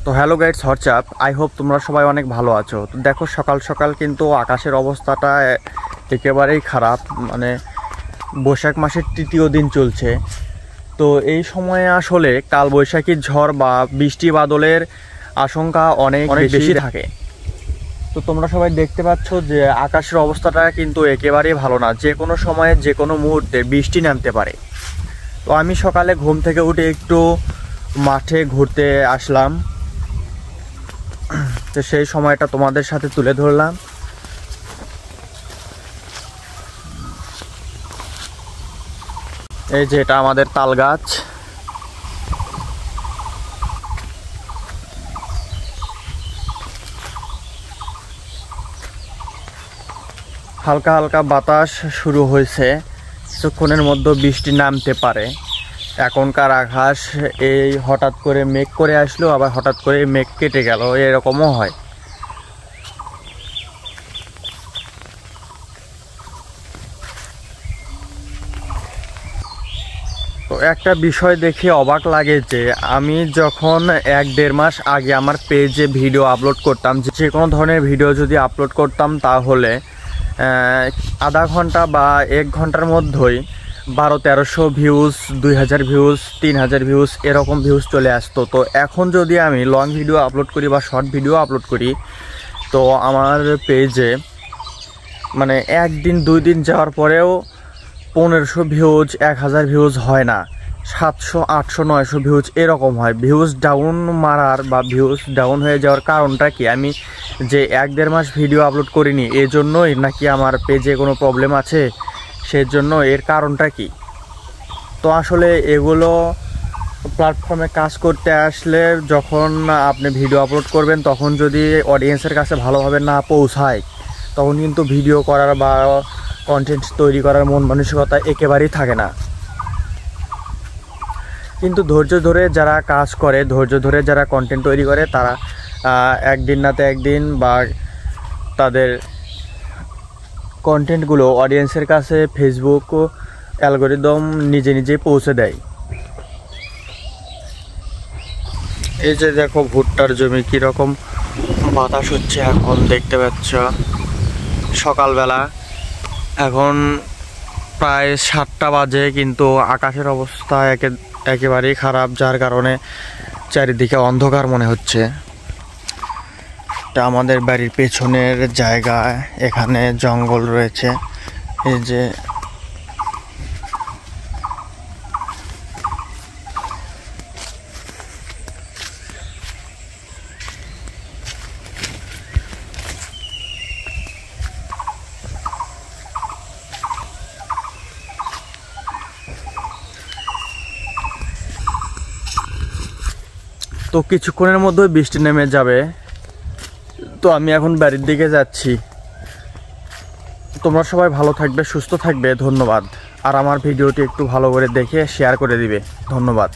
তো hello guys, WhatsApp. I hope তোমরা সবাই অনেক ভালো আছো। তো দেখো সকাল সকাল কিন্তু আকাশের অবস্থাটা একেবারেই খারাপ। মানে বৈশাখ মাসের তৃতীয় দিন চলছে। তো এই সময়ে আসলে কালবৈশাখী ঝড় বা বৃষ্টি বাদলের আশঙ্কা অনেক বেশি থাকে। তো তোমরা সবাই দেখতে পাচ্ছ যে আকাশের অবস্থাটা কিন্তু একেবারেই ভালো না। যে কোনো সময়ে যে কোনো মুহূর্তে বৃষ্টি নামতে পারে। তো আমি সকালে ঘুম থেকে উঠে একটু মাঠে ঘুরতে আসলাম। তো সেই সময়টা তোমাদের সাথে তুলে ধরলাম। এই যে এটা আমাদের তাল গাছ। হালকা হালকা বাতাস শুরু হয়েছে, কিছুক্ষণের মধ্যে বৃষ্টি নামতে পারে। এখনকার আকাশ এই হঠাৎ করে মেঘ করে আসলো, আবার হঠাৎ করে মেঘ কেটে গেল, এরকমও হয়। তো একটা বিষয় দেখে অবাক লাগে যে আমি যখন 1-1.5 মাস আগে আমার পেজে ভিডিও আপলোড করতাম, যে কোনো ধরনের ভিডিও যদি আপলোড করতাম তাহলে আধা ঘন্টা বা 1 ঘন্টার মধ্যেই 1200-1300 ভিউজ, 2000 ভিউজ, 3000 ভিউজ এরকম ভিউজ চলে আসতো। তো এখন যদি আমি লং ভিডিও আপলোড করি বা শর্ট ভিডিও আপলোড করি, তো আমার পেজে মানে 1 দিন 2 দিন যাওয়ার পরেও 1500 ভিউজ, 1000 ভিউজ হয় না, 700, 800, 900 ভিউজ এরকম হয়। ভিউজ ডাউন মারার বা ভিউজ ডাউন হয়ে যাওয়ার কারণটা কি? আমি যে 1-1.5 মাস ভিডিও আপলোড করিনি এজন্যই নাকি আমার পেজে কোনো প্রবলেম আছে? সেজন্য এর কারণটা কি? তো আসলে এগুলো প্ল্যাটফর্মে কাজ করতে আসলে যখন আপনি ভিডিও আপলোড করবেন তখন যদি অডিয়েন্সের কাছে ভালোভাবে না পৌঁছায় তখন কিন্তু ভিডিও করার বা কন্টেন্ট তৈরি করার মন মানসিকতা একেবারেই থাকে না। কিন্তু ধৈর্য ধরে যারা কাজ করে, ধৈর্য ধরে যারা কন্টেন্ট তৈরি করে, তারা একদিন নাতে একদিন বা তাদের কন্টেন্টগুলো অডিয়েন্সের কাছে ফেসবুক অ্যালগরিদম নিজে নিজেই পৌঁছে দেয়। এই যে দেখো ভুট্টার জমি কীরকম বাতাস হচ্ছে, এখন দেখতে পাচ্ছ সকালবেলা। এখন প্রায় 7টা বাজে, কিন্তু আকাশের অবস্থা একেবারেই খারাপ, যার কারণে চারিদিকে অন্ধকার মনে হচ্ছে। এটা আমাদের বাড়ির পেছনের জায়গা, এখানে জঙ্গল রয়েছে। এই যে তো কিছুক্ষণের মধ্যে বৃষ্টি নেমে যাবে। তো আমি এখন বাড়ির দিকে যাচ্ছি। তোমরা সবাই ভালো থাকবে, সুস্থ থাকবে। ধন্যবাদ। আর আমার ভিডিওটি একটু ভালো করে দেখে শেয়ার করে দিবে। ধন্যবাদ।